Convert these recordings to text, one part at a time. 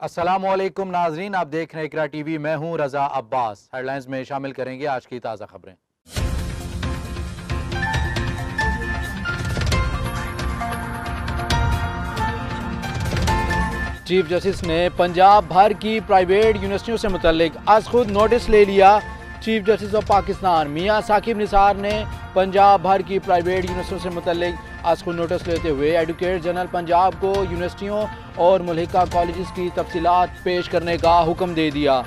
अस्सलामुअलैकुम नाजरीन, आप देख रहे हैं इकरा टीवी। मैं हूं रजा अब्बास। हेडलाइंस में शामिल करेंगे आज की ताज़ा खबरें। चीफ जस्टिस ने पंजाब भर की प्राइवेट यूनिवर्सिटियों से मुतल्लिक आज खुद नोटिस ले लिया। चीफ जस्टिस ऑफ पाकिस्तान मियां साकिब निसार ने पंजाब भर की प्राइवेट यूनिवर्सिटियों से मुतल्लिक आज खुद नोटिस लेते हुए एडवोकेट जनरल पंजाब को यूनिवर्सिटियों और मुल्हिका कॉलेजेस की तफसीलात पेश करने का हुक्म दे दिया।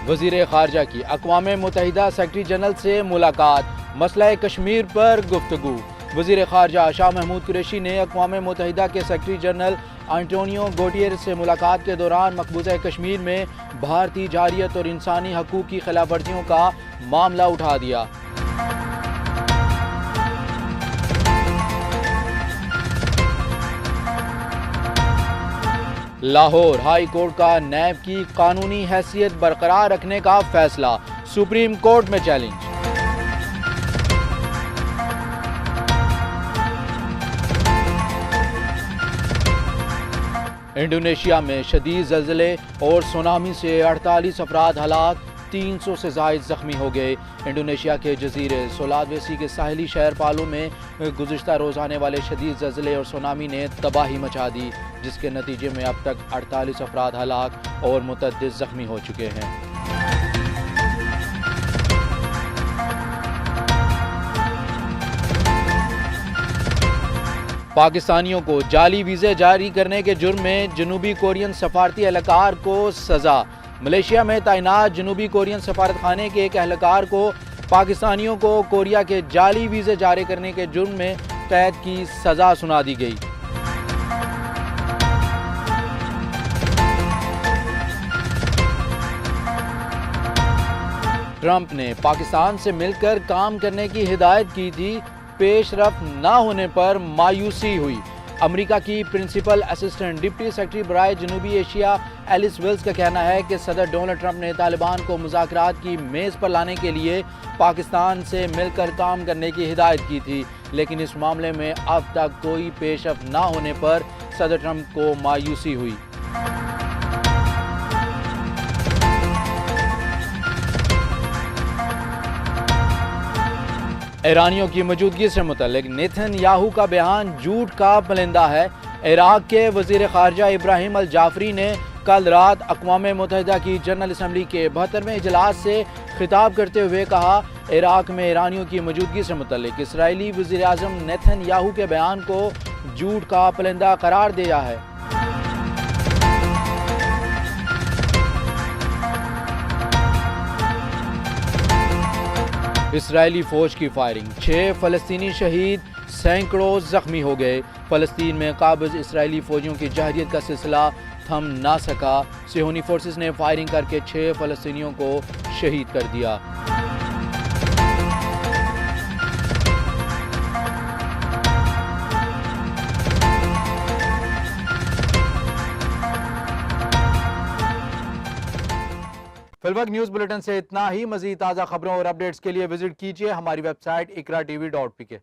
वज़ीर ख़ारजा की अक़वाम मुत्तहिदा सेक्रेटरी जनरल से मुलाकात, मसला कश्मीर पर गुफ्तगू। वज़ीर ख़ारजा शाह महमूद कुरैशी ने अक़वाम मुत्तहिदा के सेक्रेटरी जनरल एंटोनियो गुटेरेस से मुलाकात के दौरान मकबूजा कश्मीर में भारतीय जारियत और इंसानी हकूक़ की खिलाफवर्जियों का मामला उठा दिया। लाहौर हाई कोर्ट का नैब की कानूनी हैसियत बरकरार रखने का फैसला, सुप्रीम कोर्ट में चैलेंज। इंडोनेशिया में शदीद ज़लज़ले और सुनामी से 48 अफराद हलाक, 300 से ज़ायद ज़ख्मी हो गए। इंडोनेशिया के जजीरे सुलावेसी के साहिली शहर पालो में गुज़िश्ता रोज़ आने वाले शदीद ज़लज़ले और सुनामी ने तबाही मचा दी, जिसके नतीजे में अब तक 48 अफराद हलाक और मुतअद्दिद ज़ख्मी हो चुके हैं। पाकिस्तानियों को जाली वीज़े जारी करने के जुर्म में जनूबी कोरियन सफारती एहलकार को सज़ा। मलेशिया में तैनात जनूबी कोरियन सफारत खाने के एक एहलकार को पाकिस्तानियों को कोरिया के जाली वीज़े जारी करने के जुर्म में कैद की सज़ा सुना दी गई। ट्रंप ने पाकिस्तान से मिलकर काम करने की हिदायत की थी, पेशरफ न होने पर मायूसी हुई। अमेरिका की प्रिंसिपल असिस्टेंट डिप्टी सेक्रेटरी बराए जनूबी एशिया एलिस वेल्स का कहना है कि सदर डोनाल्ड ट्रंप ने तालिबान को मुज़ाकरात की मेज़ पर लाने के लिए पाकिस्तान से मिलकर काम करने की हिदायत की थी, लेकिन इस मामले में अब तक कोई पेशरफ न होने पर सदर ट्रंप को मायूसी हुई। ईरानियों की मौजूदगी से मुतल्लिक नेतन्याहू का बयान झूठ का पलिंदा है। इराक के वज़ीर ख़ारजा इब्राहिम अल जाफरी ने कल रात अक़वाम मुत्तहिदा की जनरल असम्बली के 72वें इजलास से खिताब करते हुए कहा, इराक में ईरानियों की मौजूदगी से मुतल्लिक इसराइली वज़ीर आज़म नेतन्याहू के बयान को झूठ का पलिंदा करार दिया है। इसराइली फौज की फायरिंग, 6 फ़लस्तीनी शहीद, सैकड़ों जख्मी हो गए। फ़लस्तीन में काबिज इसराइली फौजियों की जहरीत का सिलसिला थम ना सका। सिहोनी फोर्सेस ने फायरिंग करके 6 फ़लस्तीनियों को शहीद कर दिया। फिलवक्त न्यूज़ बुलेटिन से इतना ही। मज़ीद ताज़ा खबरों और अपडेट्स के लिए विजिट कीजिए हमारी वेबसाइट ikratv.pk।